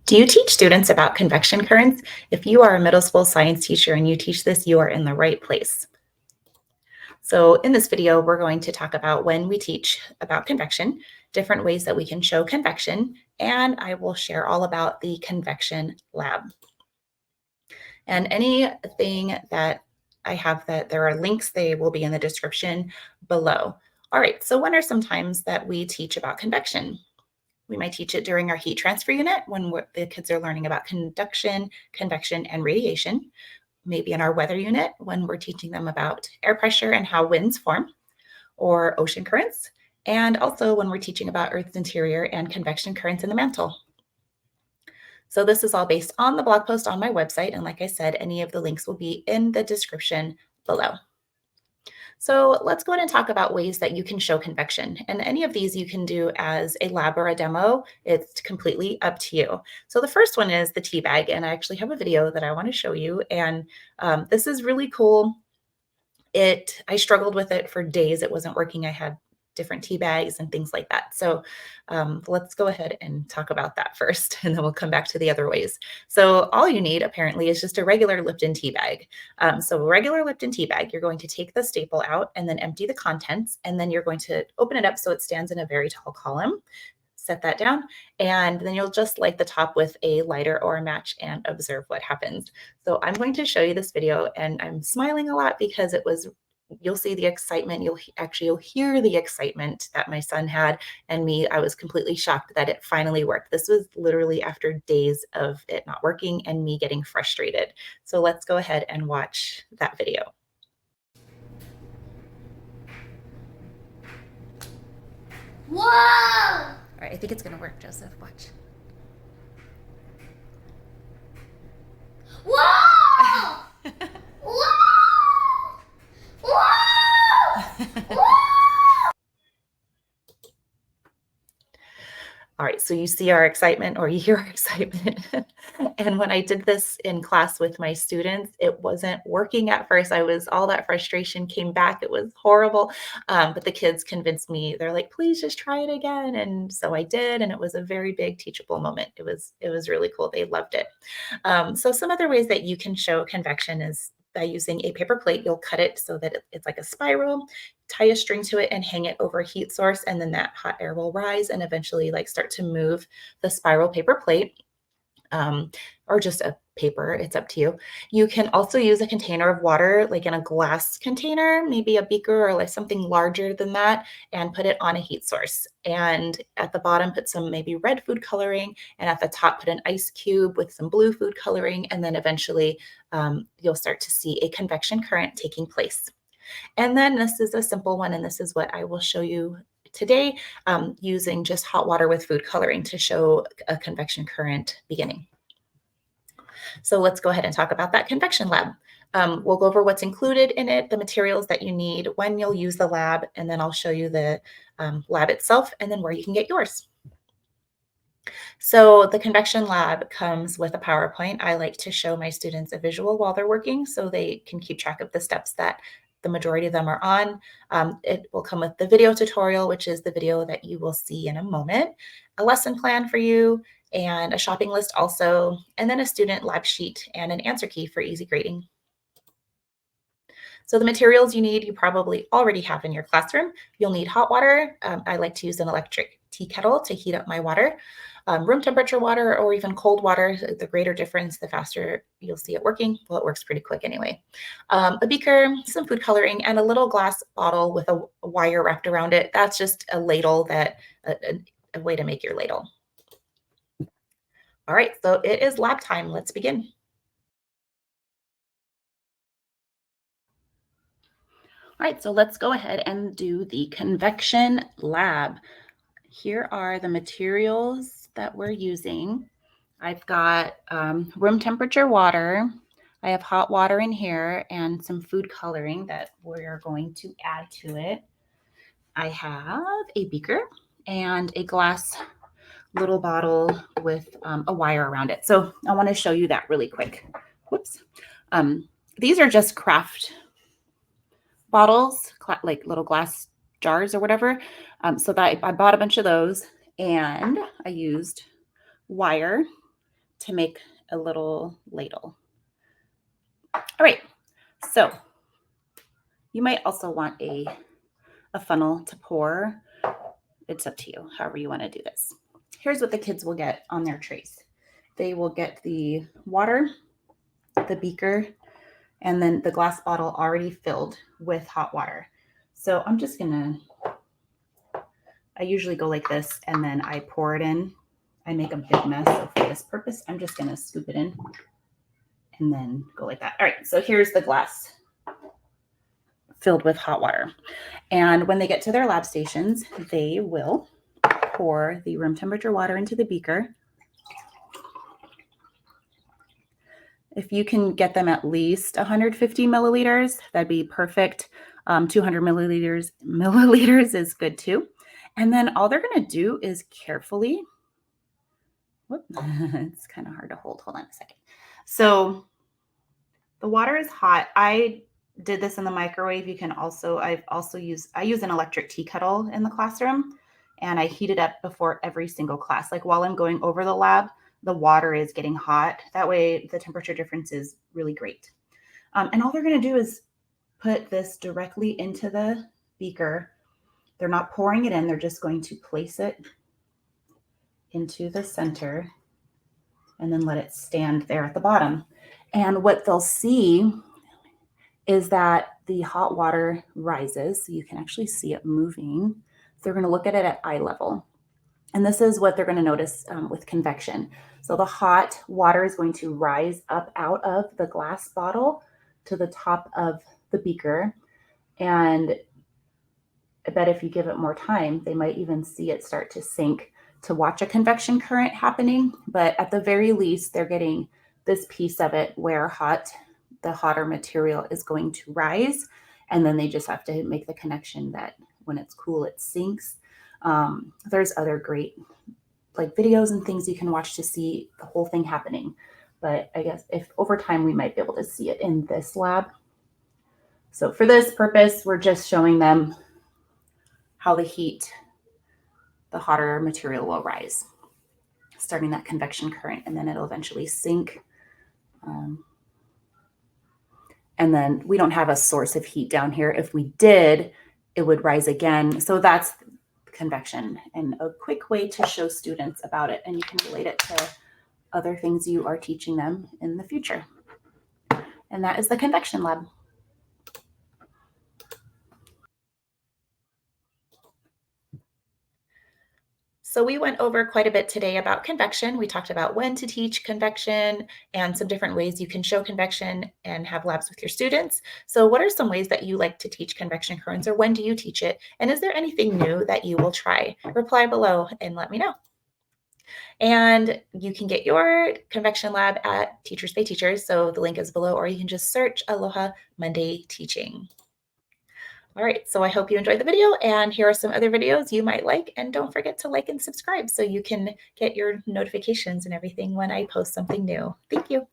Do you teach students about convection currents? If you are a middle school science teacher and you teach this, you are in the right place. So in this video, we're going to talk about when we teach about convection, different ways that we can show convection, and I will share all about the Convection Lab. And anything that I have that there are links, they will be in the description below. All right, so when are some times that we teach about convection? We might teach it during our heat transfer unit when the kids are learning about conduction, convection, and radiation. Maybe in our weather unit when we're teaching them about air pressure and how winds form, or ocean currents, and also when we're teaching about Earth's interior and convection currents in the mantle. So this is all based on the blog post on my website, and like I said, any of the links will be in the description below. So let's go ahead and talk about ways that you can show convection. And any of these you can do as a lab or a demo. It's completely up to you. So the first one is the tea bag. And I actually have a video that I want to show you. And this is really cool. I struggled with it for days. It wasn't working. I had different tea bags and things like that. So let's go ahead and talk about that first, and then we'll come back to the other ways. So all you need apparently is just a regular Lipton tea bag. So a regular Lipton tea bag, you're going to take the staple out and then empty the contents, and then you're going to open it up so it stands in a very tall column. Set that down, and then you'll just light the top with a lighter or a match and observe what happens. So I'm going to show you this video, and I'm smiling a lot because you'll see the excitement. You'll hear the excitement that my son had, and me. I was completely shocked that it finally worked. This was literally after days of it not working and me getting frustrated. So let's go ahead and watch that video. Whoa! All right, I think it's gonna work, Joseph. Watch. Whoa! Whoa! Whoa! Whoa! All right, so you see our excitement, or you hear our excitement. And when I did this in class with my students, it wasn't working at first. All that frustration came back. It was horrible. But the kids convinced me. They're like, please just try it again. And so I did, and it was a very big teachable moment. It was really cool. They loved it. So some other ways that you can show convection is by using a paper plate. You'll cut it so that it's like a spiral, tie a string to it and hang it over a heat source, and then that hot air will rise and eventually start to move the spiral paper plate, or just a paper. It's up to you. You can also use a container of water, like in a glass container, maybe a beaker or like something larger than that, and put it on a heat source. And at the bottom, put some maybe red food coloring, and at the top, put an ice cube with some blue food coloring. And then eventually you'll start to see a convection current taking place. And then this is a simple one, and this is what I will show you today, using just hot water with food coloring to show a convection current beginning. So let's go ahead and talk about that Convection Lab. We'll go over what's included in it, the materials that you need, when you'll use the lab, and then I'll show you the lab itself and then where you can get yours. So the Convection Lab comes with a PowerPoint. I like to show my students a visual while they're working so they can keep track of the steps that the majority of them are on. It will come with the video tutorial, which is the video that you will see in a moment, a lesson plan for you, and a shopping list also, and then a student lab sheet and an answer key for easy grading. So the materials you need, you probably already have in your classroom. You'll need hot water. I like to use an electric tea kettle to heat up my water. Room temperature water or even cold water, the greater difference, the faster you'll see it working. Well, it works pretty quick anyway. A beaker, some food coloring, and a little glass bottle with a wire wrapped around it. That's just a ladle, a way to make your ladle. All right, so it is lab time. Let's begin. All right, so let's go ahead and do the Convection Lab. Here are the materials that we're using. I've got room temperature water. I have hot water in here and some food coloring that we're going to add to it. I have a beaker and a glass little bottle with a wire around it. So I want to show you that really quick. Whoops. These are just craft bottles, like little glass jars or whatever. So that I bought a bunch of those, and I used wire to make a little ladle. All right, so you might also want a funnel to pour. It's up to you, however you want to do this. Here's what the kids will get on their trays. They will get the water, the beaker, and then the glass bottle already filled with hot water. So I'm just gonna, I usually go like this and then I pour it in. I make a big mess, so for this purpose, I'm just gonna scoop it in and then go like that. All right, so here's the glass filled with hot water. And when they get to their lab stations, they will pour the room temperature water into the beaker. If you can get them at least 150 milliliters, that'd be perfect. 200 milliliters is good too. And then all they're going to do is carefully, it's kind of hard to hold. Hold on a second. So the water is hot. I did this in the microwave. You can also, I use an electric tea kettle in the classroom, and I heat it up before every single class. Like while I'm going over the lab, the water is getting hot. That way the temperature difference is really great. And all they're going to do is put this directly into the beaker. They're not pouring it in. They're just going to place it into the center and then let it stand there at the bottom. And what they'll see is that the hot water rises. So you can actually see it moving. They're going to look at it at eye level. And this is what they're going to notice with convection. So the hot water is going to rise up out of the glass bottle to the top of the beaker. And I bet if you give it more time, they might even see it start to sink to watch a convection current happening. But at the very least, they're getting this piece of it where the hotter material is going to rise. And then they just have to make the connection that when it's cool, it sinks. There's other great like videos and things you can watch to see the whole thing happening. But I guess if over time, we might be able to see it in this lab. So for this purpose, we're just showing them how the hotter material will rise, starting that convection current, and then it'll eventually sink. And then we don't have a source of heat down here. If we did, it would rise again. So that's convection, and a quick way to show students about it, and you can relate it to other things you are teaching them in the future. And that is the Convection Lab. So we went over quite a bit today about convection. We talked about when to teach convection and some different ways you can show convection and have labs with your students. So what are some ways that you like to teach convection currents, or when do you teach it? And is there anything new that you will try? Reply below and let me know. And you can get your Convection Lab at Teachers Pay Teachers. So the link is below, or you can just search Aloha Monday Teaching. All right, so I hope you enjoyed the video, and here are some other videos you might like. And don't forget to like and subscribe so you can get your notifications and everything when I post something new. Thank you.